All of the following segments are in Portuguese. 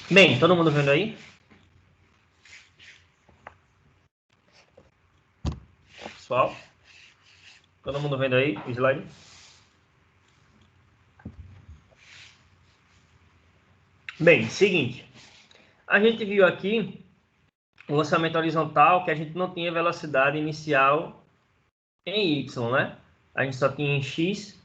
Bem, todo mundo vendo aí? Pessoal, todo mundo vendo aí o slide? Bem, seguinte. A gente viu aqui o lançamento horizontal que a gente não tinha velocidade inicial em Y, né? A gente só tinha em X.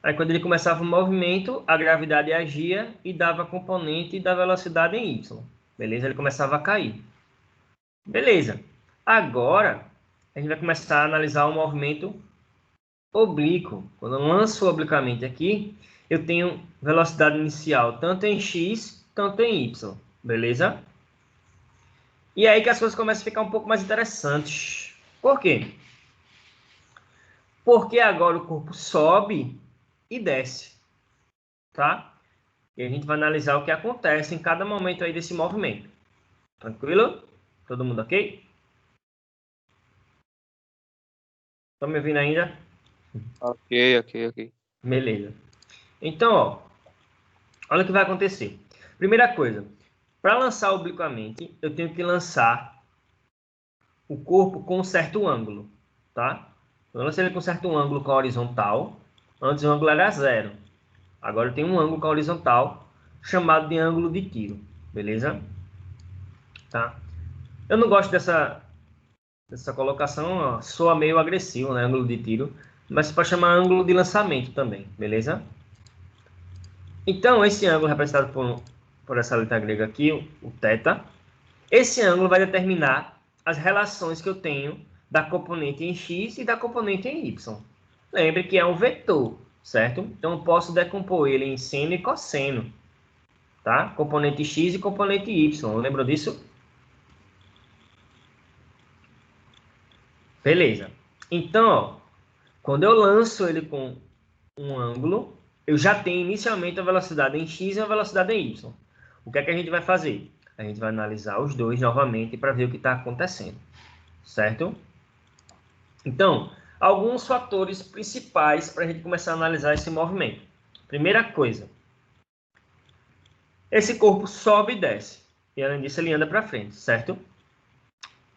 Aí quando ele começava o movimento, a gravidade agia e dava componente da velocidade em Y. Beleza? Ele começava a cair. Beleza. Agora, a gente vai começar a analisar o movimento oblíquo. Quando eu lanço obliquamente aqui, eu tenho velocidade inicial tanto em X, tanto em Y. Beleza? E aí que as coisas começam a ficar um pouco mais interessantes. Por quê? Porque agora o corpo sobe e desce, tá? E a gente vai analisar o que acontece em cada momento aí desse movimento. Tranquilo? Todo mundo ok? Estão me ouvindo ainda? Ok. Beleza. Então, ó, olha o que vai acontecer. Primeira coisa, para lançar obliquamente, eu tenho que lançar o corpo com um certo ângulo, tá? Eu lancei ele com um certo ângulo com a horizontal. Antes o ângulo era 0. Agora eu tenho um ângulo com a horizontal chamado de ângulo de tiro, beleza? Tá? Eu não gosto dessa colocação, ó, soa meio agressivo, né? Ângulo de tiro, mas você pode chamar ângulo de lançamento também, beleza? Então, esse ângulo representado por essa letra grega aqui, o θ, esse ângulo vai determinar as relações que eu tenho da componente em x e da componente em y. Lembre que é um vetor, certo? Então, eu posso decompor ele em seno e cosseno, tá? Componente x e componente y, lembra disso? Beleza. Então, ó, quando eu lanço ele com um ângulo, eu já tenho inicialmente a velocidade em x e a velocidade em y. O que é que a gente vai fazer? A gente vai analisar os dois novamente para ver o que está acontecendo, certo? Então, alguns fatores principais para a gente começar a analisar esse movimento. Primeira coisa, esse corpo sobe e desce. E além disso, ele anda para frente, certo?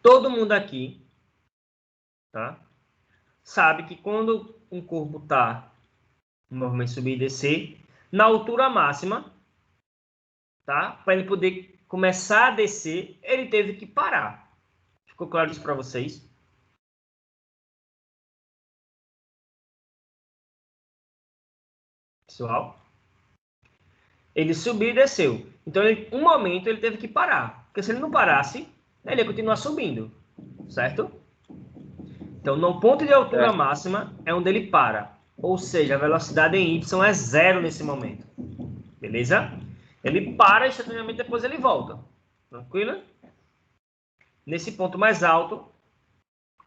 Todo mundo aqui, tá, sabe que quando um corpo está em movimento subir e descer, na altura máxima, tá, para ele poder começar a descer, ele teve que parar. Ficou claro isso para vocês? Pessoal? Ele subiu e desceu. Então, um momento, ele teve que parar. Porque se ele não parasse, ele ia continuar subindo. Certo? Então, no ponto de altura Certo. máxima é onde ele para. Ou seja, a velocidade em y é 0 nesse momento. Beleza? Ele para instantaneamente, depois ele volta. Tranquilo? Nesse ponto mais alto,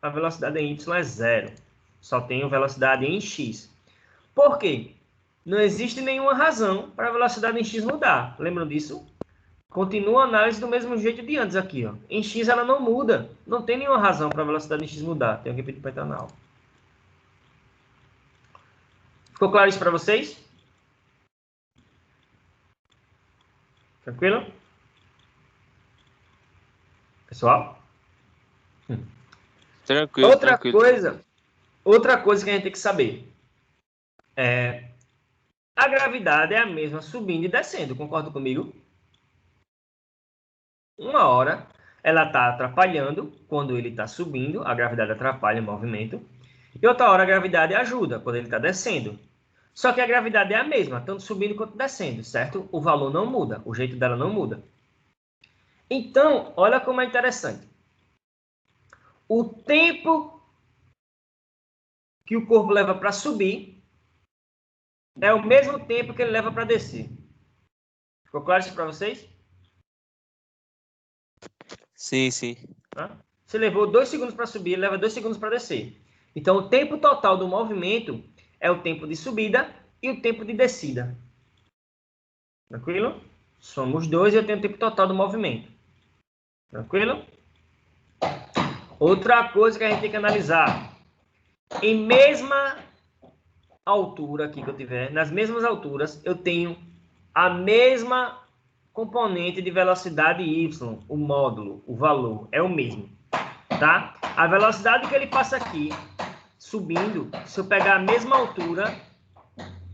a velocidade em y é 0. Só tenho velocidade em x. Por quê? Não existe nenhuma razão para a velocidade em x mudar. Lembram disso? Continua a análise do mesmo jeito de antes aqui, ó. Em x ela não muda. Não tem nenhuma razão para a velocidade em x mudar. Tenho que repetir para entrar na aula. Ficou claro isso para vocês? Tranquilo? Pessoal? Tranquilo, Outra tranquilo. coisa, outra coisa que a gente tem que saber é a gravidade é a mesma subindo e descendo. Concorda comigo? Uma hora ela está atrapalhando quando ele está subindo, a gravidade atrapalha o movimento. E outra hora a gravidade ajuda quando ele está descendo. Só que a gravidade é a mesma, tanto subindo quanto descendo, certo? O valor não muda, o jeito dela não muda. Então, olha como é interessante. O tempo que o corpo leva para subir é o mesmo tempo que ele leva para descer. Ficou claro isso para vocês? Sim, sim. Se levou 2 segundos para subir, ele leva 2 segundos para descer. Então, o tempo total do movimento é o tempo de subida e o tempo de descida. Tranquilo? Somos 2 e eu tenho o tempo total do movimento. Tranquilo? Outra coisa que a gente tem que analisar. Em mesma altura aqui que eu tiver, nas mesmas alturas, eu tenho a mesma componente de velocidade y, o módulo, o valor, é o mesmo, tá? A velocidade que ele passa aqui, subindo, se eu pegar a mesma altura,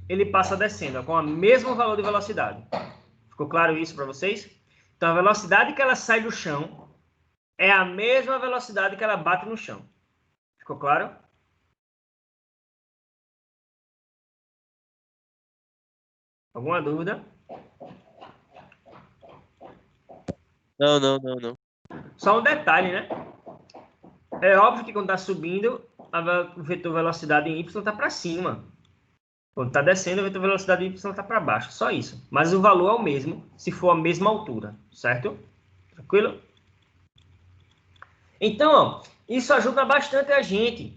ele passa descendo, com o mesmo valor de velocidade. Ficou claro isso para vocês? Então, a velocidade que ela sai do chão é a mesma velocidade que ela bate no chão. Ficou claro? Alguma dúvida? Não. Só um detalhe, né? É óbvio que quando está subindo, o vetor velocidade em y está para cima. Quando está descendo, o vetor velocidade em y está para baixo. Só isso. Mas o valor é o mesmo, se for a mesma altura. Certo? Tranquilo? Então, ó, isso ajuda bastante a gente.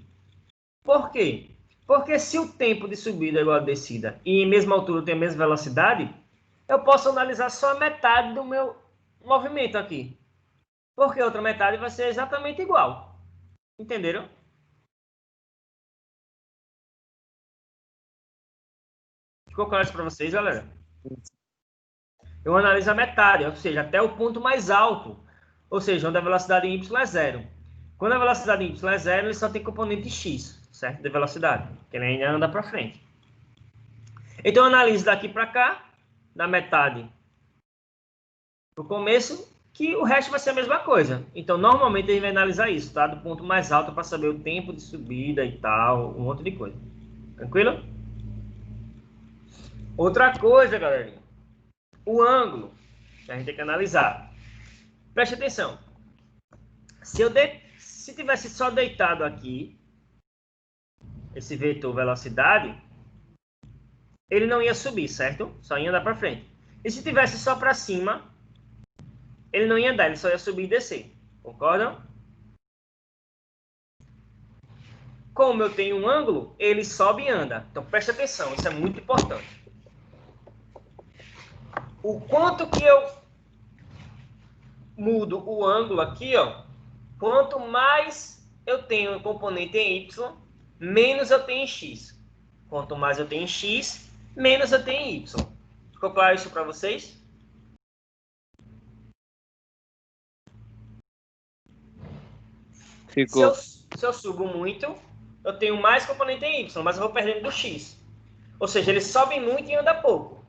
Por quê? Porque se o tempo de subida é igual a descida e em mesma altura tem a mesma velocidade, eu posso analisar só a metade do meu movimento aqui. Porque a outra metade vai ser exatamente igual. Entenderam? Ficou claro isso para vocês, galera? Eu analiso a metade, ou seja, até o ponto mais alto. Ou seja, onde a velocidade em y é zero. Quando a velocidade em y é zero, ele só tem componente x, certo? De velocidade, que ele ainda anda para frente. Então, eu analiso daqui para cá, da metade para o começo, que o resto vai ser a mesma coisa. Então, normalmente, a gente vai analisar isso, tá? Do ponto mais alto para saber o tempo de subida e tal, um monte de coisa. Tranquilo? Outra coisa, galerinha. O ângulo que a gente tem que analisar. Preste atenção. Se tivesse só deitado aqui, esse vetor velocidade, ele não ia subir, certo? Só ia andar para frente. E se tivesse só para cima, ele não ia andar, ele só ia subir e descer. Concordam? Como eu tenho um ângulo, ele sobe e anda. Então, preste atenção, isso é muito importante. O quanto que eu mudo o ângulo aqui, ó, quanto mais eu tenho um componente em y, menos eu tenho em x. Quanto mais eu tenho em x, menos eu tenho em y. Ficou claro isso para vocês? Ficou. Se eu subo muito, eu tenho mais componente em y, mas eu vou perdendo do x. Ou seja, ele sobe muito e anda pouco.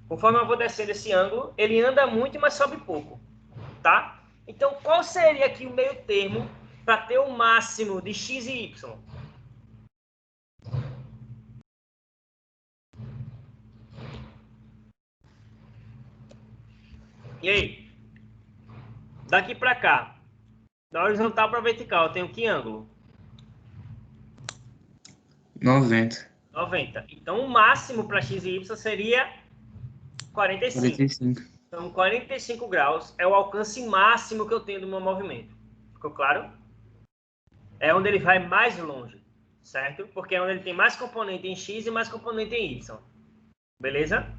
Conforme eu vou descendo esse ângulo, ele anda muito, mas sobe pouco. Tá? Então, qual seria aqui o meio termo para ter o máximo de x e y? E aí? Daqui para cá, da horizontal para vertical, eu tenho que ângulo? 90. 90. Então, o máximo para x e y seria 45. 45. Então, 45 graus é o alcance máximo que eu tenho do meu movimento. Ficou claro? É onde ele vai mais longe, certo? Porque é onde ele tem mais componente em x e mais componente em y. Beleza?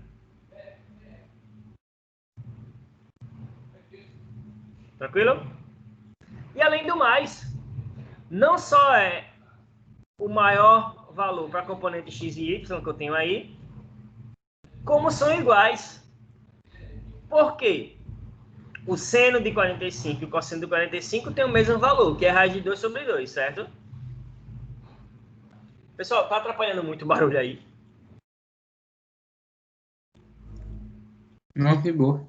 Tranquilo? E além do mais, não só é o maior valor para componente x e y que eu tenho aí, como são iguais. Por quê? O seno de 45 e o cosseno de 45 tem o mesmo valor, que é raiz de 2 sobre 2, certo? Pessoal, tá atrapalhando muito o barulho aí? Não, que boa.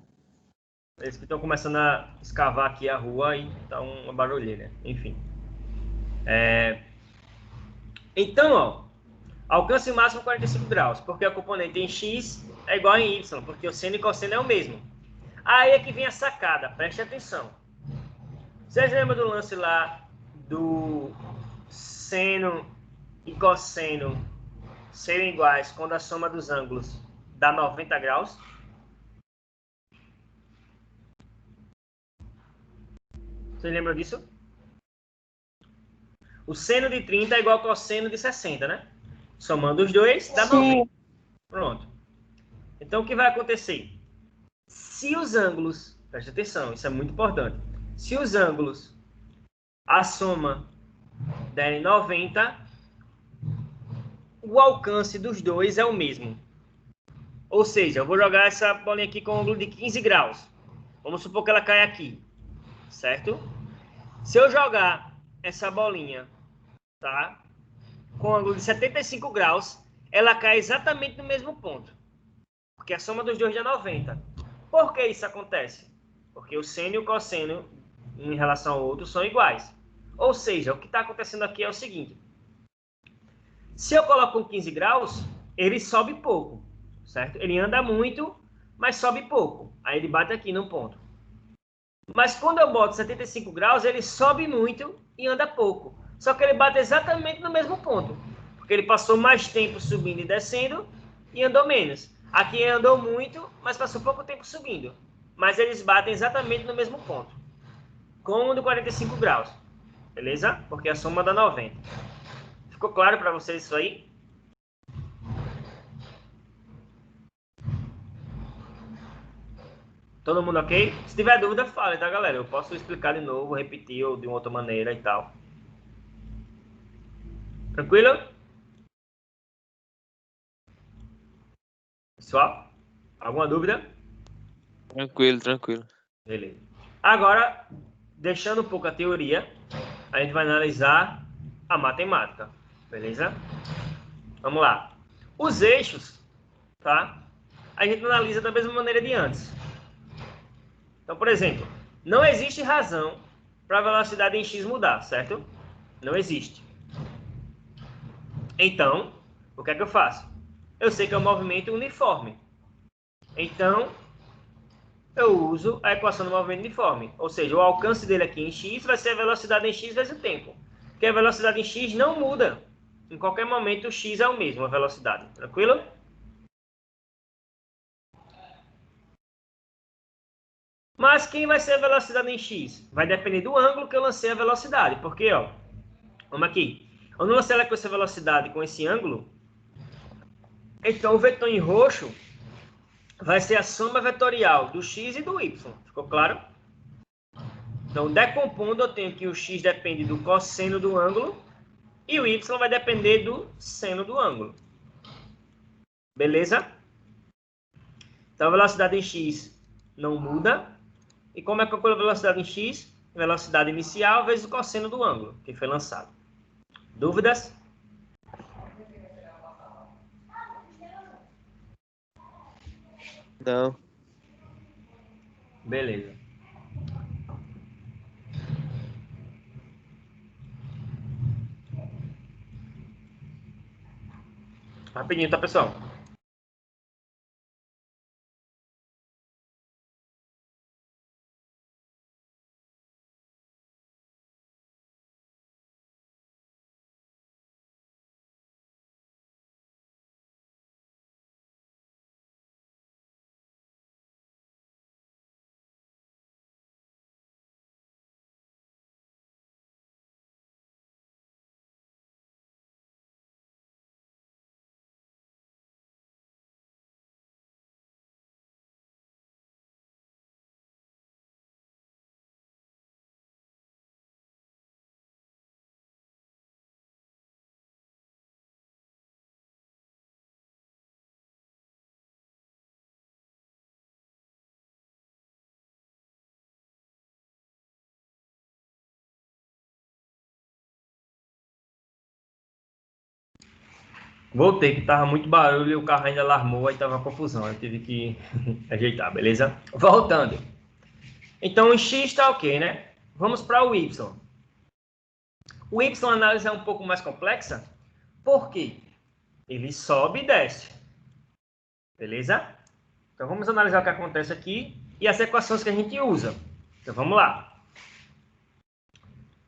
Eles que estão começando a escavar aqui a rua e tá uma barulheira. Enfim. Então, ó, alcance máximo 45 graus, porque a componente em x é igual em y, porque o seno e cosseno é o mesmo. Aí é que vem a sacada, preste atenção. Vocês lembram do lance lá do seno e cosseno serem iguais quando a soma dos ângulos dá 90 graus? Vocês lembram disso? O seno de 30 é igual ao cosseno de 60, né? Somando os dois, dá 90. Pronto. Então, o que vai acontecer? Se os ângulos, preste atenção, isso é muito importante. Se os ângulos, a soma derem 90, o alcance dos dois é o mesmo. Ou seja, eu vou jogar essa bolinha aqui com um ângulo de 15 graus. Vamos supor que ela caia aqui, certo? Se eu jogar essa bolinha, tá? Com um ângulo de 75 graus, ela cai exatamente no mesmo ponto. Porque a soma dos dois dá 90. Por que isso acontece? Porque o seno e o cosseno, em relação ao outro, são iguais. Ou seja, o que está acontecendo aqui é o seguinte. Se eu coloco com 15 graus, ele sobe pouco, certo? Ele anda muito, mas sobe pouco. Aí ele bate aqui no ponto. Mas quando eu boto 75 graus, ele sobe muito e anda pouco. Só que ele bate exatamente no mesmo ponto. Porque ele passou mais tempo subindo e descendo e andou menos. Aqui ele andou muito, mas passou pouco tempo subindo. Mas eles batem exatamente no mesmo ponto. Com o do 45 graus. Beleza? Porque a soma dá 90. Ficou claro para vocês isso aí? Todo mundo ok? Se tiver dúvida, fale, tá, galera? Eu posso explicar de novo, repetir ou de uma outra maneira e tal. Tranquilo? Pessoal, alguma dúvida? Tranquilo, tranquilo. Beleza. Agora, deixando um pouco a teoria, a gente vai analisar a matemática. Beleza? Vamos lá. Os eixos, tá? A gente analisa da mesma maneira de antes. Então, por exemplo, não existe razão para a velocidade em x mudar, certo? Não existe. Então, o que é que eu faço? Eu sei que é um movimento uniforme. Então, eu uso a equação do movimento uniforme. Ou seja, o alcance dele aqui em x vai ser a velocidade em x vezes o tempo. Porque a velocidade em x não muda. Em qualquer momento, o x é o mesmo, a velocidade. Tranquilo? Mas quem vai ser a velocidade em x? Vai depender do ângulo que eu lancei a velocidade. Porque, ó, vamos aqui. Eu não lancei ela com essa velocidade, com esse ângulo. Então, o vetor em roxo vai ser a soma vetorial do x e do y. Ficou claro? Então, decompondo, eu tenho que o x depende do cosseno do ângulo e o y vai depender do seno do ângulo. Beleza? Então, a velocidade em x não muda. E como é que eu calculo a velocidade em x? Velocidade inicial vezes o cosseno do ângulo que foi lançado. Dúvidas? Não. Beleza. Rapidinho, tá, pessoal? Voltei, que tava muito barulho e o carro ainda alarmou, aí tava confusão, eu tive que ajeitar, beleza? Voltando. Então, o x está ok, né? Vamos para o y. O y a análise é um pouco mais complexa, por quê? Ele sobe e desce, beleza? Então, vamos analisar o que acontece aqui e as equações que a gente usa. Então, vamos lá.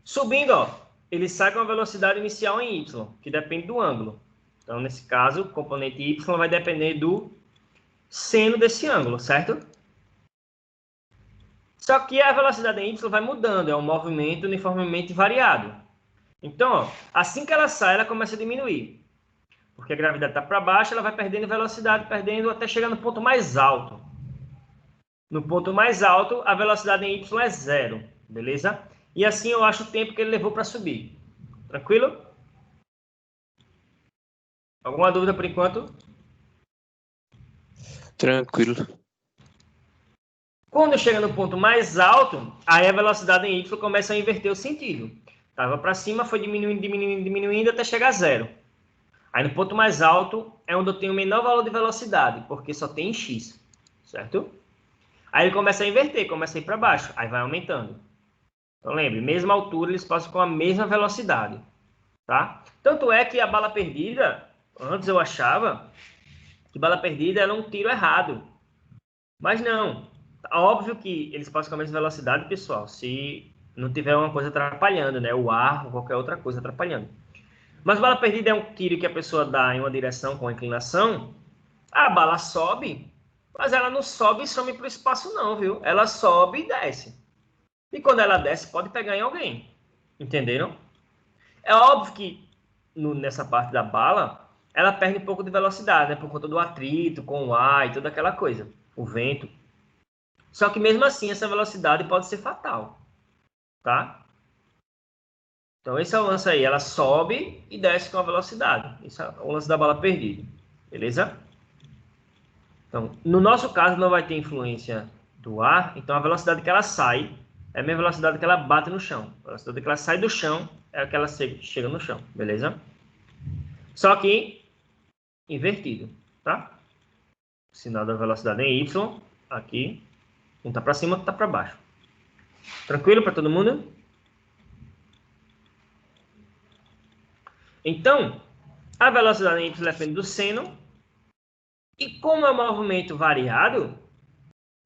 Subindo, ó, ele sai com a velocidade inicial em y, que depende do ângulo. Então, nesse caso, o componente y vai depender do seno desse ângulo, certo? Só que a velocidade em y vai mudando, é um movimento uniformemente variado. Então, ó, assim que ela sai, ela começa a diminuir. Porque a gravidade está para baixo, ela vai perdendo velocidade, perdendo até chegar no ponto mais alto. No ponto mais alto, a velocidade em y é 0, beleza? E assim eu acho o tempo que ele levou para subir. Tranquilo? Alguma dúvida por enquanto? Tranquilo. Quando chega no ponto mais alto, aí a velocidade em y começa a inverter o sentido. Estava para cima, foi diminuindo, diminuindo, diminuindo até chegar a zero. Aí no ponto mais alto é onde eu tenho o menor valor de velocidade, porque só tem x, certo? Aí ele começa a inverter, começa a ir para baixo, aí vai aumentando. Então lembre, mesma altura, eles passam com a mesma velocidade, tá? Tanto é que a bala perdida, antes eu achava que bala perdida era um tiro errado. Mas não. Óbvio que eles passam com a mesma velocidade, pessoal, se não tiver uma coisa atrapalhando, né? O ar ou qualquer outra coisa atrapalhando. Mas bala perdida é um tiro que a pessoa dá em uma direção com inclinação, a bala sobe, mas ela não sobe e some para o espaço não, viu? Ela sobe e desce. E quando ela desce, pode pegar em alguém. Entenderam? É óbvio que nessa parte da bala, ela perde um pouco de velocidade, né? Por conta do atrito com o ar e toda aquela coisa. O vento. Só que mesmo assim, essa velocidade pode ser fatal. Tá? Então, esse é o lance aí. Ela sobe e desce com a velocidade. Esse é o lance da bala perdida. Beleza? Então, no nosso caso, não vai ter influência do ar. Então, a velocidade que ela sai é a mesma velocidade que ela bate no chão. A velocidade que ela sai do chão é a que ela chega no chão. Beleza? Só que invertido. Tá? O sinal da velocidade em Y. Aqui. Um tá para cima, outro tá para baixo. Tranquilo para todo mundo? Então, a velocidade em y depende do seno. E como é um movimento variado,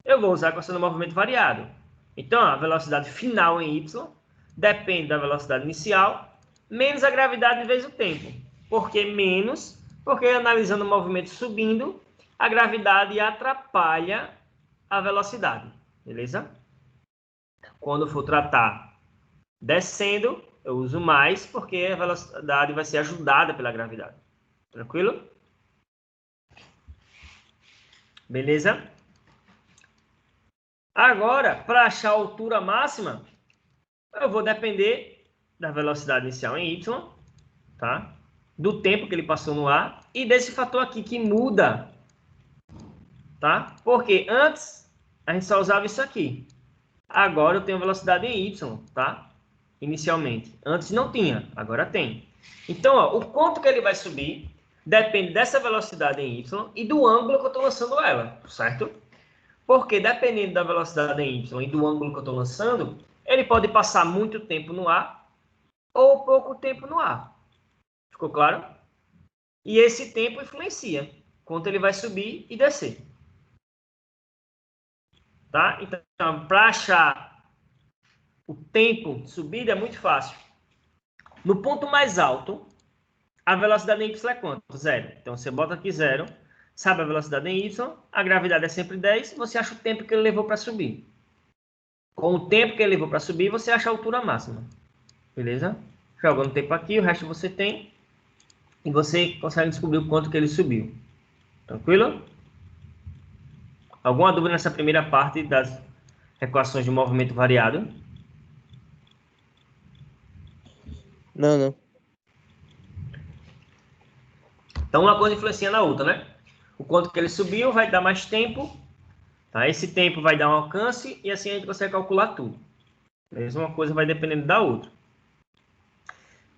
eu vou usar a equação do movimento variado. Então, a velocidade final em y depende da velocidade inicial menos a gravidade vezes o tempo. Por que menos? Porque analisando o movimento subindo, a gravidade atrapalha a velocidade. Beleza? Quando for tratar descendo, eu uso mais, porque a velocidade vai ser ajudada pela gravidade. Tranquilo? Beleza? Agora, para achar a altura máxima, eu vou depender da velocidade inicial em y, tá? Do tempo que ele passou no ar e desse fator aqui que muda, tá? Porque antes a gente só usava isso aqui. Agora eu tenho velocidade em y, tá? Inicialmente. Antes não tinha, agora tem. Então, ó, o quanto que ele vai subir depende dessa velocidade em y e do ângulo que eu estou lançando ela, certo? Porque dependendo da velocidade em y e do ângulo que eu estou lançando, ele pode passar muito tempo no ar ou pouco tempo no ar. Ficou claro? E esse tempo influencia quanto ele vai subir e descer. Tá? Então, para achar o tempo de subida é muito fácil. No ponto mais alto, a velocidade em y é quanto? 0. Então, você bota aqui 0, sabe a velocidade em y, a gravidade é sempre 10, você acha o tempo que ele levou para subir. Com o tempo que ele levou para subir, você acha a altura máxima. Beleza? Jogando o tempo aqui, o resto você tem, e você consegue descobrir o quanto que ele subiu. Tranquilo? Alguma dúvida nessa primeira parte das equações de movimento variado? Não. Então, uma coisa influencia na outra, né? O quanto que ele subiu vai dar mais tempo, tá? Esse tempo vai dar um alcance e assim a gente consegue calcular tudo. A mesma coisa vai dependendo da outra.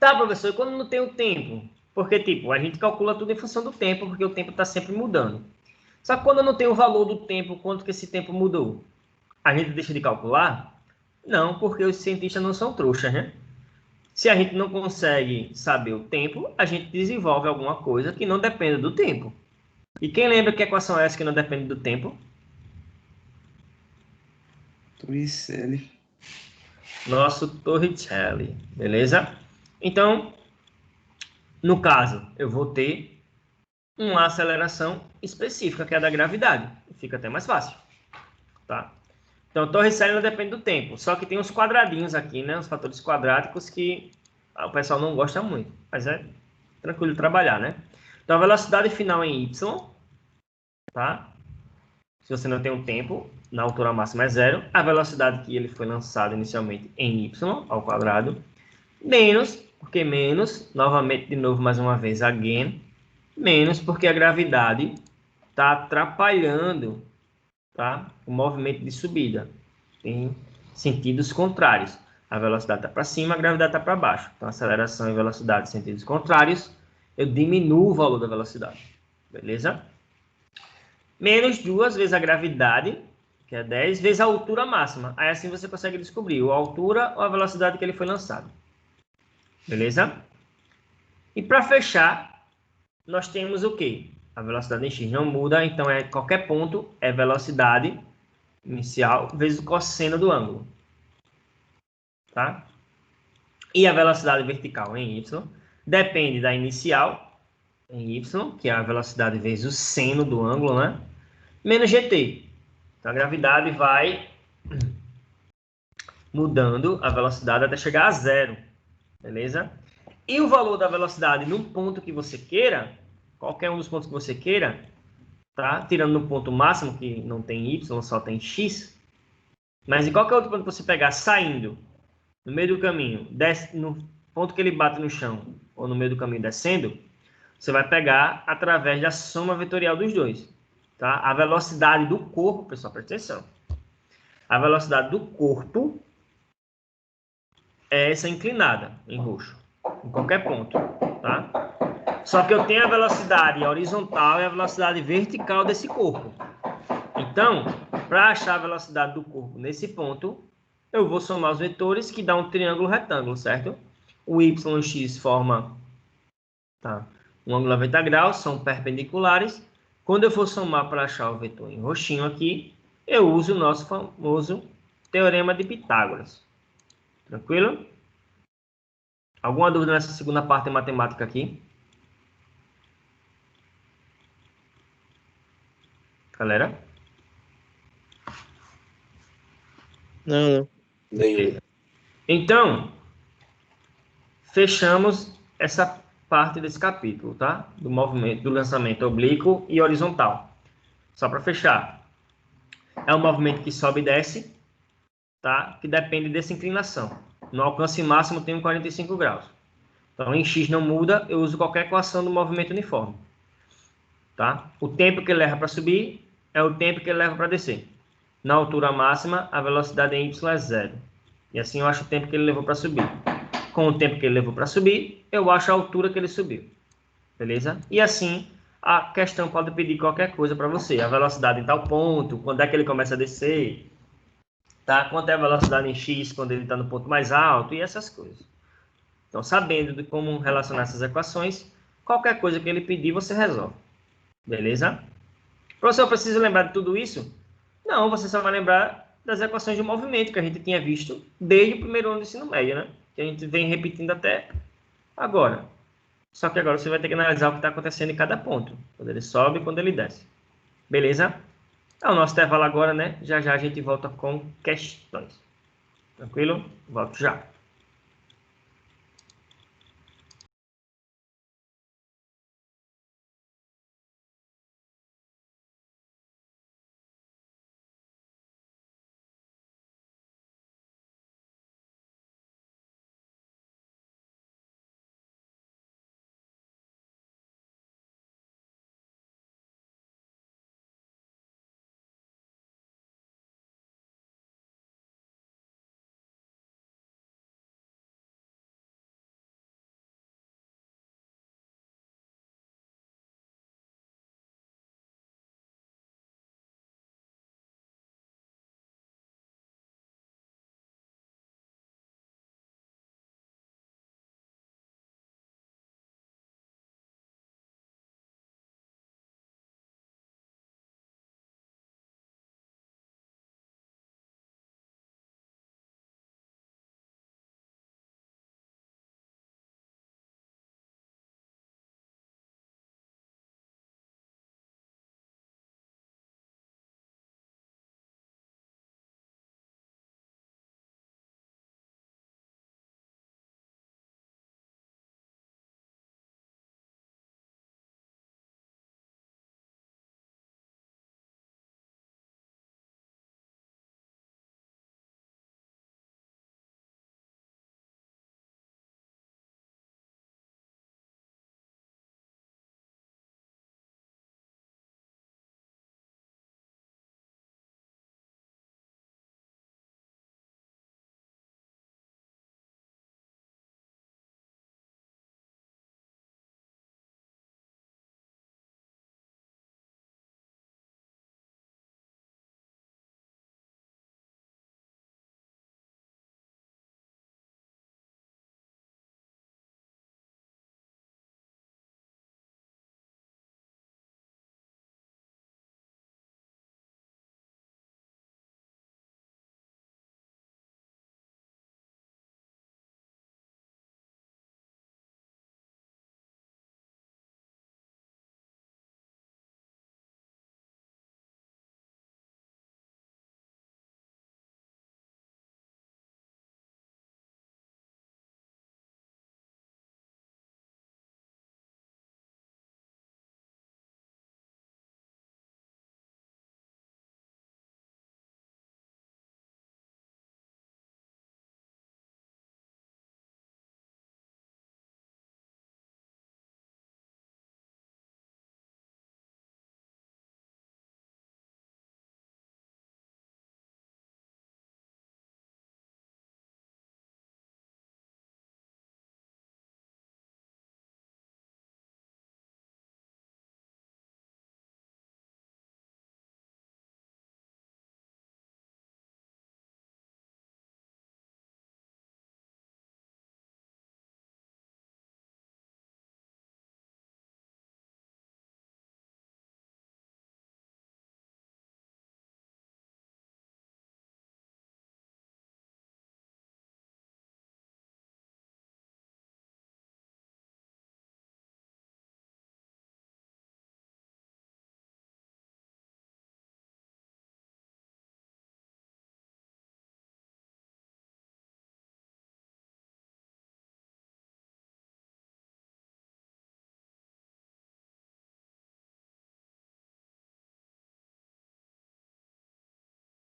Tá, professor, e quando não tem o tempo? Porque, tipo, a gente calcula tudo em função do tempo, porque o tempo está sempre mudando. Só que quando não tem o valor do tempo, quanto que esse tempo mudou? A gente deixa de calcular? Não, porque os cientistas não são trouxas, né? Se a gente não consegue saber o tempo, a gente desenvolve alguma coisa que não depende do tempo. E quem lembra que equação é essa que não depende do tempo? Torricelli. Nosso Torricelli, beleza? Então, no caso, eu vou ter uma aceleração específica, que é a da gravidade. Fica até mais fácil, tá? Então, Torricelli não depende do tempo. Só que tem uns quadradinhos aqui, né? Os fatores quadráticos que o pessoal não gosta muito. Mas é tranquilo de trabalhar, né? Então, a velocidade final em y, tá? Se você não tem um tempo, na altura máxima é 0. A velocidade que ele foi lançado inicialmente em y ao quadrado. Menos, porque menos, novamente, de novo, mais uma vez, again. Menos, porque a gravidade está atrapalhando, tá, o movimento de subida. Tem sentidos contrários. A velocidade está para cima, a gravidade está para baixo. Então, aceleração e velocidade em sentidos contrários, eu diminuo o valor da velocidade. Beleza? Menos 2 vezes a gravidade, que é 10, vezes a altura máxima. Aí assim você consegue descobrir a altura ou a velocidade que ele foi lançado. Beleza? E para fechar, nós temos o quê? A velocidade em x não muda, então qualquer ponto é velocidade inicial vezes o cosseno do ângulo. Tá? E a velocidade vertical em y depende da inicial em y, que é a velocidade vezes o seno do ângulo, né? Menos gt. Então, a gravidade vai mudando a velocidade até chegar a 0. Beleza? E o valor da velocidade num ponto que você queira, qualquer um dos pontos que você queira, tá? Tirando no ponto máximo, que não tem y, só tem x. Mas em qualquer outro ponto que você pegar saindo, no meio do caminho, desce, no ponto que ele bate no chão, ou no meio do caminho descendo, você vai pegar através da soma vetorial dos dois. Tá? A velocidade do corpo, pessoal, presta atenção. A velocidade do corpo é essa inclinada, em roxo, em qualquer ponto. Tá? Só que eu tenho a velocidade horizontal e a velocidade vertical desse corpo. Então, para achar a velocidade do corpo nesse ponto, eu vou somar os vetores que dá um triângulo retângulo, certo? O y e o x forma, tá, um ângulo 90 graus, são perpendiculares. Quando eu for somar para achar o vetor em roxinho aqui, eu uso o nosso famoso teorema de Pitágoras. Tranquilo? Alguma dúvida nessa segunda parte de matemática aqui? Galera? Não. Okay. Então, fechamos essa parte desse capítulo, tá? Do movimento, do lançamento oblíquo e horizontal. Só para fechar. É um movimento que sobe e desce, tá? Que depende dessa inclinação. No alcance máximo tem 45 graus. Então, em x não muda, eu uso qualquer equação do movimento uniforme. Tá? O tempo que ele leva para subir é o tempo que ele leva para descer. Na altura máxima, a velocidade em y é 0. E assim eu acho o tempo que ele levou para subir. Com o tempo que ele levou para subir, eu acho a altura que ele subiu. Beleza? E assim, a questão pode pedir qualquer coisa para você. A velocidade em tal ponto, quando é que ele começa a descer, tá? Quanto é a velocidade em x quando ele está no ponto mais alto e essas coisas. Então, sabendo de como relacionar essas equações, qualquer coisa que ele pedir, você resolve. Beleza? Professor, eu preciso lembrar de tudo isso? Não, você só vai lembrar das equações de movimento que a gente tinha visto desde o primeiro ano do ensino médio, né? Que a gente vem repetindo até agora. Só que agora você vai ter que analisar o que está acontecendo em cada ponto. Quando ele sobe e quando ele desce. Beleza? É o nosso intervalo agora, né? Já já a gente volta com questões. Tranquilo? Volto já.